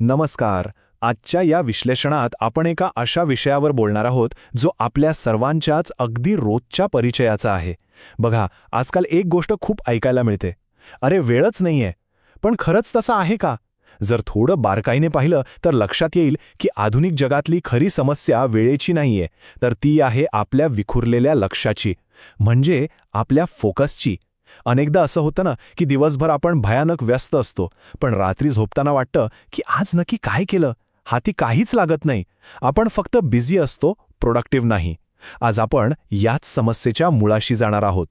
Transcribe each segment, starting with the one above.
नमस्कार. आजच्या या विश्लेषणात आपण एका अशा विषयावर बोलणार आहोत जो आपल्या सर्वांच्याच अगदी रोजच्या परिचयाचा आहे. बघा, आजकाल एक गोष्ट खूप ऐकायला मिळते. अरे वेळच नाहीये. पण खरंच तसं आहे का? जर थोडं बारकाईने पाहिलं तर लक्षात येईल की आधुनिक जगातली खरी समस्या वेळेची नाहीये, तर ती आहे आपल्या विखुरलेल्या लक्षाची, म्हणजे आपल्या फोकसची. अनेकदा असं होतं ना की दिवसभर आपण भयानक व्यस्त असतो, पण रात्री झोपताना वाटतं की आज नक्की काय केलं, हाती काहीच लागत नाही. आपण फक्त बिझी असतो, प्रोडक्टिव्ह नाही. आज आपण याच समस्येच्या मुळाशी जाणार आहोत.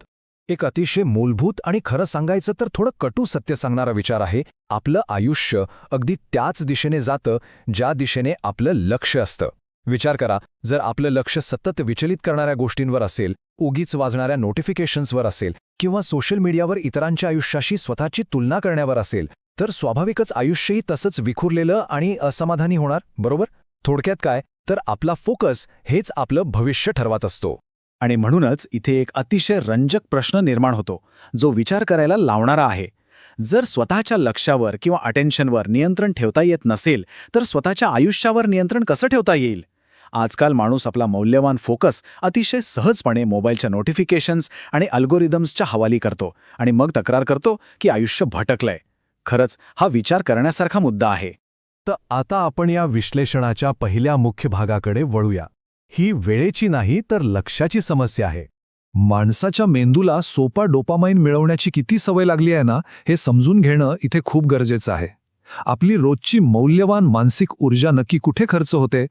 एक अतिशय मूलभूत आणि खरं सांगायचं तर थोडं कटू सत्य सांगणारा विचार आहे. आपलं आयुष्य अगदी त्याच दिशेने जातं ज्या दिशेने आपलं लक्ष असतं. विचार करा, जर आपलं लक्ष सतत विचलित करणाऱ्या गोष्टींवर असेल, उगीच वाजणाऱ्या नोटिफिकेशन्सवर असेल किंवा सोशल मीडियावर इतरांच्या आयुष्याशी स्वतःची तुलना करण्यावर असेल, तर स्वाभाविकच आयुष्यही तसंच विखुरलेलं आणि असमाधानी होणार, बरोबर? थोडक्यात काय, तर आपला फोकस हेच आपलं भविष्य ठरवत असतो. आणि म्हणूनच इथे एक अतिशय रंजक प्रश्न निर्माण होतो, जो विचार करायला लावणारा आहे. जर स्वतःच्या लक्ष्यावर किंवा अटेन्शनवर नियंत्रण ठेवता येत नसेल, तर स्वतःच्या आयुष्यावर नियंत्रण कसं ठेवता येईल? आजकाल माणूस आपला मौल्यवान फोकस अतिशय सहजपणे मोबाईलच्या नोटिफिकेशन्स आणि अल्गोरिदम्सच्या हवाली करतो आणि मग तक्रार करतो की आयुष्य भटकलंय. खरंच हा विचार करण्यासारखा मुद्दा आहे. तर आता आपण या विश्लेषणाच्या पहिल्या मुख्य भागाकडे वळूया. ही वेळेची नाही तर लक्षाची समस्या आहे. माणसाच्या मेंदूला सोपा डोपामाइन मिळवण्याची किती सवय लागली आहे ना, हे समजून घेणं इथे खूप गरजेचं आहे. आपली रोजची मौल्यवान मानसिक ऊर्जा नक्की कुठे खर्च होते?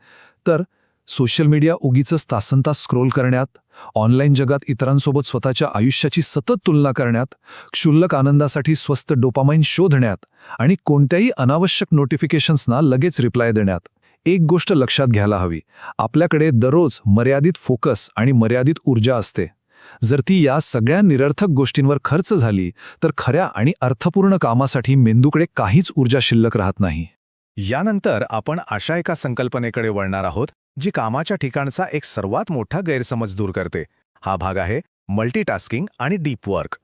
तर सोशल मीडिया उगीचच तासनतास स्क्रोल करण्यात, ऑनलाईन जगात इतरांसोबत स्वतःच्या आयुष्याची सतत तुलना करण्यात, क्षुल्लक आनंदासाठी स्वस्त डोपामाइन शोधण्यात आणि कोणत्याही अनावश्यक नोटिफिकेशन्सना लगेच रिप्लाय देण्यात. एक गोष्ट लक्षात घ्यायला हवी, आपल्याकडे दररोज मर्यादित फोकस आणि मर्यादित ऊर्जा असते. जर ती या सगळ्या निरर्थक गोष्टींवर खर्च झाली तर खऱ्या आणि अर्थपूर्ण कामासाठी मेंदूकडे काहीच ऊर्जा शिल्लक राहत नाही. यानंतर आपण अशा एका संकल्पनेकडे वळणार आहोत जी कामाच्या ठिकाणचा एक सर्वात मोठा गैरसमज दूर करते. हा भाग आहे मल्टीटास्किंग आणि डीप वर्क.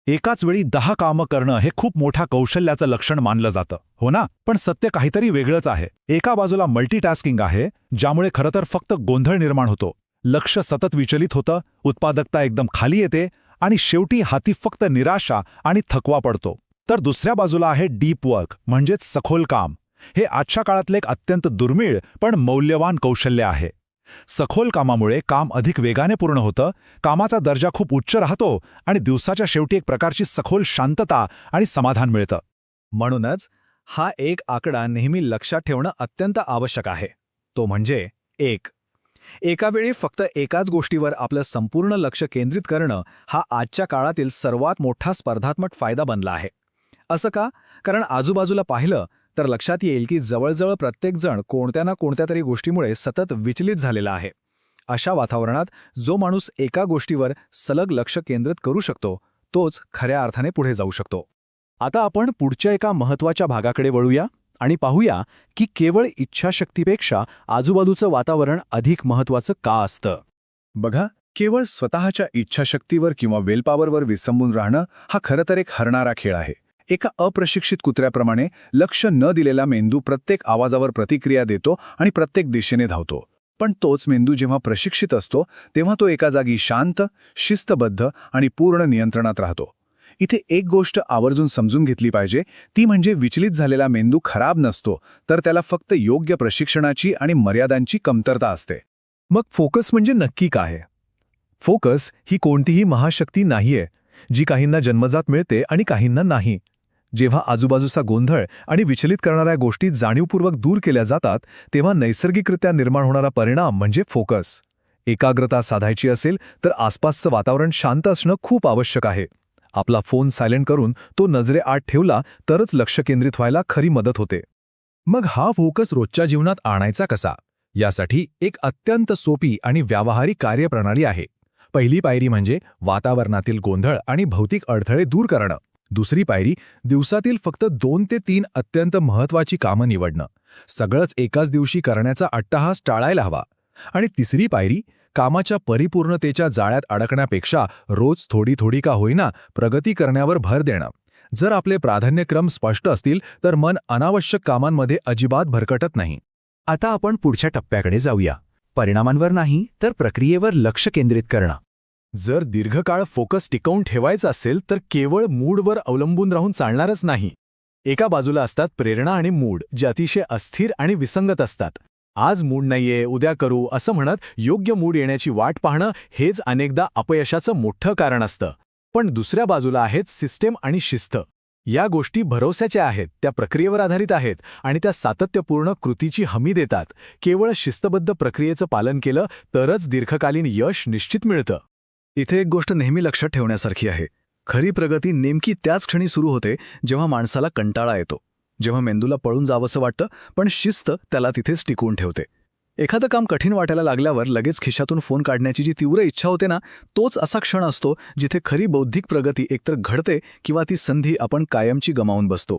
एकाच वेळी 10 कामं करणं हे खूप मोठ्या कौशल्याचं लक्षण मानलं जातं, हो ना? पण सत्य काहीतरी वेगळंच आहे. एका बाजूला मल्टीटास्किंग आहे, ज्यामुळे खरं तर फक्त गोंधळ निर्माण होतो. लक्ष सतत विचलित होतं, उत्पादकता एकदम खाली येते आणि शेवटी हाती फक्त निराशा आणि थकवा पडतो. तर दुसऱ्या बाजूला आहे डीप वर्क, म्हणजेच सखोल काम. हे आजच्या काळातले एक अत्यंत दुर्मिळ पण मौल्यवान कौशल्य आहे. सखोल कामामुळे काम अधिक वेगाने पूर्ण होतं, कामाचा दर्जा खूप उच्च राहतो आणि दिवसाच्या शेवटी एक प्रकारची सखोल शांतता आणि समाधान मिळतं. म्हणूनच हा एक आकडा नेहमी लक्षात ठेवणं अत्यंत आवश्यक आहे. तो म्हणजे 1. एका वेळी फक्त एकाच गोष्टीवर आपलं संपूर्ण लक्ष केंद्रित करणं हा आजच्या काळातील सर्वात मोठा स्पर्धात्मक फायदा बनला आहे. असं का? कारण आजूबाजूला पाहिलं तर लक्षात येईल की जवळजवळ प्रत्येकजण कोणत्या ना कोणत्या तरी गोष्टीमुळे सतत विचलित झालेला आहे. अशा वातावरणात जो माणूस एका गोष्टीवर सलग लक्ष केंद्रित करू शकतो, तोच खऱ्या अर्थाने पुढे जाऊ शकतो. आता आपण पुढच्या एका महत्त्वाच्या भागाकडे वळूया आणि पाहूया की केवळ इच्छाशक्तीपेक्षा आजूबाजूचं वातावरण अधिक महत्त्वाचं का असतं. बघा, केवळ स्वतःच्या इच्छाशक्तीवर किंवा वेलपॉवरवर विसंबून राहणं हा खरं तर एक हरणारा खेळ आहे. एका अप्रशिक्षित कुत्र्याप्रमाणे लक्ष न दिलेला मेंदू प्रत्येक आवाजावर प्रतिक्रिया देतो आणि प्रत्येक दिशेने धावतो. पण तोच मेंदू जेव्हा प्रशिक्षित असतो तेव्हा तो एका जागी शांत, शिस्तबद्ध आणि पूर्ण नियंत्रणात राहतो. इथे एक गोष्ट आवर्जून समजून घेतली पाहिजे, ती म्हणजे विचलित झालेला मेंदू खराब नसतो, तर त्याला फक्त योग्य प्रशिक्षणाची आणि मर्यादांची कमतरता असते. मग फोकस म्हणजे नक्की काय? फोकस ही कोणतीही महाशक्ती नाहीये, जी काहींना जन्मजात मिळते आणि काहींना नाही. जेव्हा आजूबाजूचा गोंधळ आणि विचलित करणाऱ्या गोष्टी जाणीवपूर्वक दूर केल्या जातात, तेव्हा नैसर्गिकरित्या निर्माण होणारा परिणाम म्हणजे फोकस. एकाग्रता साधायची असेल तर आसपासचं वातावरण शांत असणं खूप आवश्यक आहे. आपला फोन सायलेंट करून तो नजरेआड ठेवला तरच लक्ष केंद्रित व्हायला खरी मदत होते. मग हा फोकस रोजच्या जीवनात आणायचा कसा? यासाठी एक अत्यंत सोपी आणि व्यावहारिक कार्यप्रणाली आहे. पहिली पायरी म्हणजे वातावरणातील गोंधळ आणि भौतिक अडथळे दूर करणं. दुसरी पायरी दिवसातील फक्त 2 ते 3 अत्यंत महत्त्वाची कामं निवडणं. सगळंच एकाच दिवशी करण्याचा अट्टाहास टाळायला हवा. आणि तिसरी पायरी कामाच्या परिपूर्णतेच्या जाळ्यात अडकण्यापेक्षा रोज थोडी थोडी का होईना प्रगती करण्यावर भर देणं. जर आपले प्राधान्यक्रम स्पष्ट असतील तर मन अनावश्यक कामांमध्ये अजिबात भरकटत नाही. आता आपण पुढच्या टप्प्याकडे जाऊया. परिणामांवर नाही तर प्रक्रियेवर लक्ष केंद्रित करणं. जर दीर्घकाळ फोकस टिकवून ठेवायचा असेल तर केवळ मूडवर अवलंबून राहून चालणारच नाही. एका बाजूला असतात प्रेरणा आणि मूड, जे अतिशय अस्थिर आणि विसंगत असतात. आज मूड नाहीये, उद्या करू असं म्हणत योग्य मूड येण्याची वाट पाहणं हेच अनेकदा अपयशाचं मोठं कारण असतं. पण दुसऱ्या बाजूला आहेत सिस्टेम आणि शिस्त. या गोष्टी भरोश्याच्या आहेत, त्या प्रक्रियेवर आधारित आहेत आणि त्या सातत्यपूर्ण कृतीची हमी देतात. केवळ शिस्तबद्ध प्रक्रियेचं पालन केलं तरच दीर्घकालीन यश निश्चित मिळतं. इथे एक गोष्ट नेहमी लक्षात ठेवण्यासारखी आहे. खरी प्रगती नेमकी त्याच क्षणी सुरू होते जेव्हा माणसाला कंटाळा येतो, जेव्हा मेंदूला पळून जावंसं वाटतं, पण शिस्त त्याला तिथेच टिकवून ठेवते. एखादं काम कठीण वाटायला लागल्यावर लगेच खिशातून फोन काढण्याची जी तीव्र इच्छा होते ना, तोच असा क्षण असतो जिथे खरी बौद्धिक प्रगती एकतर घडते किंवा ती संधी आपण कायमची गमावून बसतो.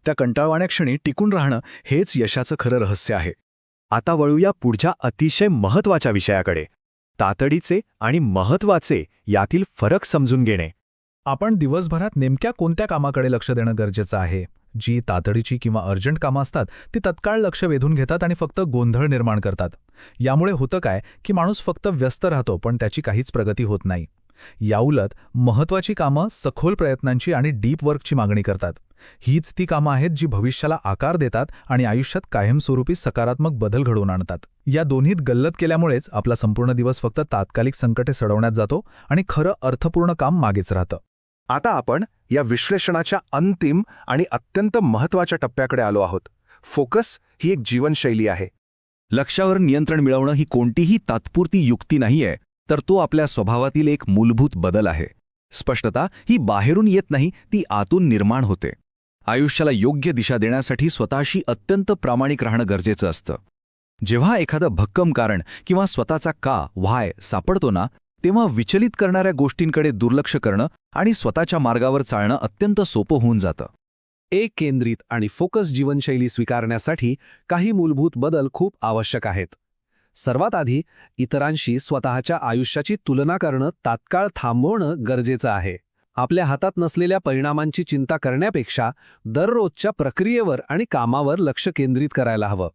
त्या कंटाळवाण्या क्षणी टिकून राहणं हेच यशाचं खरं रहस्य आहे. आता वळूया पुढच्या अतिशय महत्त्वाच्या विषयाकडे. तातडीचे आणि महत्त्वाचे यातील फरक समजून घेणे. आपण दिवसभरात नेमक्या कोणत्या कामाकडे लक्ष देणं गरजेचं आहे? जी तातडीची किंवा अर्जंट कामं असतात ती तत्काळ लक्ष वेधून घेतात आणि फक्त गोंधळ निर्माण करतात. यामुळे होतं काय की माणूस फक्त व्यस्त राहतो पण त्याची काहीच प्रगती होत नाही. याउलट महत्त्वाची कामं सखोल प्रयत्नांची आणि डीप वर्कची मागणी करतात. हीच ती कामं आहेत जी भविष्याला आकार देतात आणि आयुष्यात कायमस्वरूपी सकारात्मक बदल घडवून आणतात. या दोन्हीत गल्लत केल्यामुळेच आपला संपूर्ण दिवस फक्त तात्कालिक संकटे सोडवण्यात जातो आणि खरं अर्थपूर्ण काम मागेच राहतं. आता आपण या विश्लेषणाच्या अंतिम आणि अत्यंत महत्त्वाच्या टप्प्याकडे आलो आहोत. फोकस ही एक जीवनशैली आहे. लक्ष्यावर नियंत्रण मिळवणं ही कोणतीही तात्पुरती युक्ती नाहीये, तर तो आपल्या स्वभावातील एक मूलभूत बदल आहे. स्पष्टता ही बाहेरून येत नाही, ती आतून निर्माण होते. आयुष्याला योग्य दिशा देण्यासाठी स्वतःशी अत्यंत प्रामाणिक राहणं गरजेचं असतं. जेव्हा एखादं भक्कम कारण किंवा स्वतःचा का व्हाय सापडतो ना, तेव्हा विचलित करणाऱ्या गोष्टींकडे दुर्लक्ष करणं आणि स्वतःच्या मार्गावर चालणं अत्यंत सोपं होऊन जातं. एक केंद्रित आणि फोकस जीवनशैली स्वीकारण्यासाठी काही मूलभूत बदल खूप आवश्यक आहेत. सर्वात आधी इतरांशी स्वतःच्या आयुष्याची तुलना करणं तात्काळ थांबवणं गरजेचं आहे. आपल्या हातात नसलेल्या परिणामांची चिंता करण्यापेक्षा दररोजच्या प्रक्रियेवर आणि कामावर लक्ष केंद्रित करायला हवं.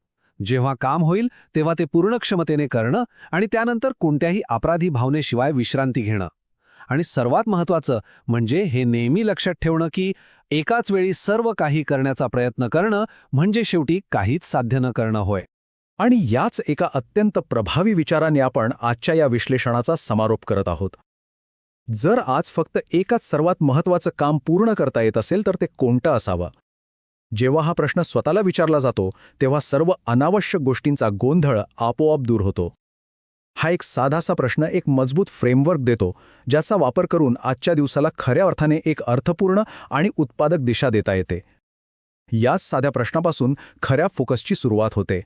जेव्हा काम होईल तेव्हा ते पूर्ण क्षमतेने करणं आणि त्यानंतर कोणत्याही अपराधी भावनेशिवाय विश्रांती घेणं. आणि सर्वात महत्त्वाचं म्हणजे हे नेहमी लक्षात ठेवणं की एकाच वेळी सर्व काही करण्याचा प्रयत्न करणं म्हणजे शेवटी काहीच साध्य न करणं होय. आणि याच एका अत्यंत प्रभावी विचाराने आपण आजच्या या विश्लेषणाचा समारोप करत आहोत. जर आज फक्त एकच सर्वात महत्त्वाचं काम पूर्ण करता येत असेल तर ते कोणतं असावं? जेव्हा हा प्रश्न स्वतःला विचारला जातो तेव्हा सर्व अनावश्यक गोष्टींचा गोंधळ आपोआप दूर होतो. हा एक साधासा प्रश्न एक मजबूत फ्रेमवर्क देतो, ज्याचा वापर करून आजच्या दिवसाला खऱ्या अर्थाने एक अर्थपूर्ण आणि उत्पादक दिशा देता येते. याच साध्या प्रश्नापासून खऱ्या फोकसची सुरुवात होते.